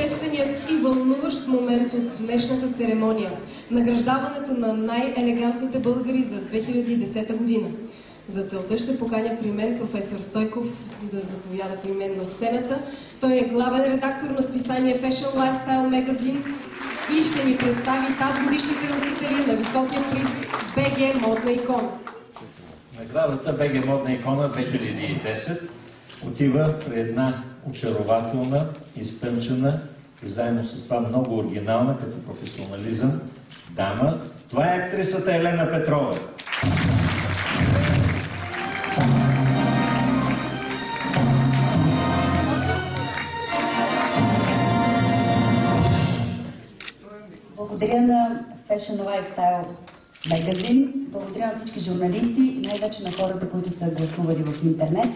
тържественият и вълнуващ момент от днешната церемония – награждаването на най-елегантните българи за 2010 година. За целта ще поканя при мен професор Стойков да заповяда при мен на сцената. Той е главен редактор на списание Fashion Lifestyle Magazine и ще ни представи тази годишните носители на високия приз БГ Модна икона. Наградата БГ Модна икона 2010 отива при една очарователна, изтънчена и заедно с това много оригинална като професионализъм дама. Това е актрисата Елена Петрова. Благодаря на Fashion Lifestyle Magazine, благодаря на всички журналисти, най-вече на хората, които са гласували в интернет.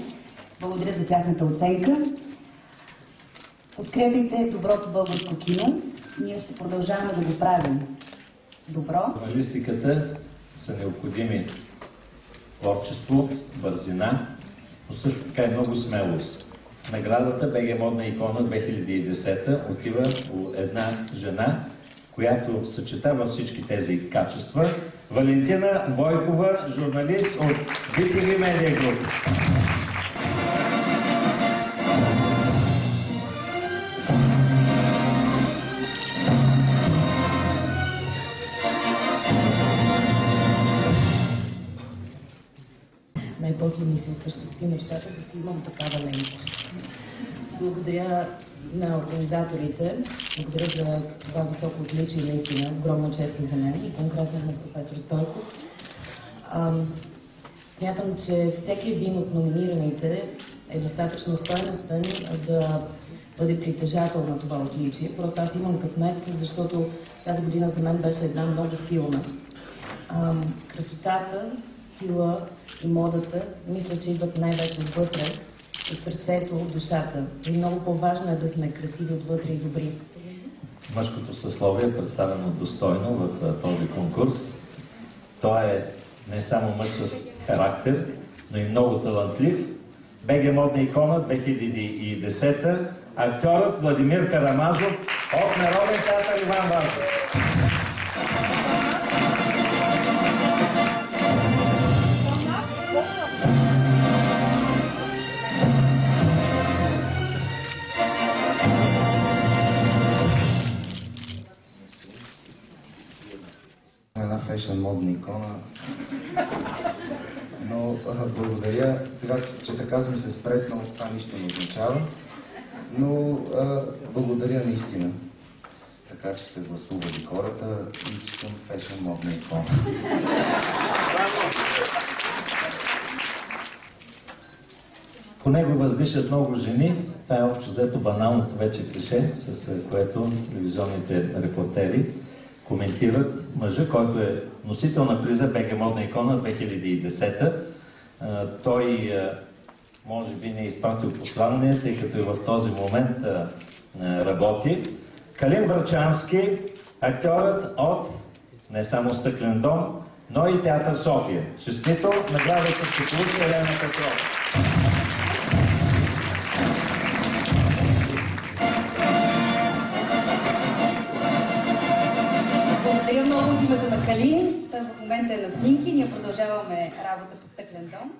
Благодаря за тяхната оценка. Подкрепяйте доброто българско кино. Ние ще продължаваме да го правим добро. Журналистиката са необходими творчество, бързина, но също така и много смелост. Наградата БГ Модна икона 2010 отива у една жена, която съчетава всички тези качества. Валентина Войкова, журналист от BTV Media Group. Най-после ми се осъществи мечтата да си имам такава леничка. Благодаря на организаторите, благодаря за това високо отличие, наистина, огромна чест за мен и конкретно на професор Стойков. Смятам, че всеки един от номинираните е достатъчно стойностен да бъде притежател на това отличие. Просто аз имам късмет, защото тази година за мен беше една много силна. Красотата, стила и модата, мисля, че идват най-вече отвътре, от сърцето, от душата. И много по-важно е да сме красиви отвътре и добри. Мъжкото съсловие е представено достойно в този конкурс. Той е не само мъж с характер, но и много талантлив. БГ Модна икона 2010, актьорът Владимир Карамазов от Народен театър Иван Вазов. Една фешън модна икона. Но благодаря. Сега, че така сме се спретнал, това нищо не означава. Но благодаря наистина. Така, че са гласували хората и че съм фешън модна икона. По него въздишат много жени. Това е общо взето баналното вече клише, с което телевизионните репортери коментират мъжа, който е носител на приза БГ Модна икона 2010. Той може би не е изпратил послание, тъй като и в този момент работи. Калин Врачански, актьорът от не само Стъклен дом, но и театър София. Честито, наградата ще получи Елена Петрова. Благодаря много от името на Калин. Той в момента е на снимки. Ние продължаваме работа по Стъклен дом.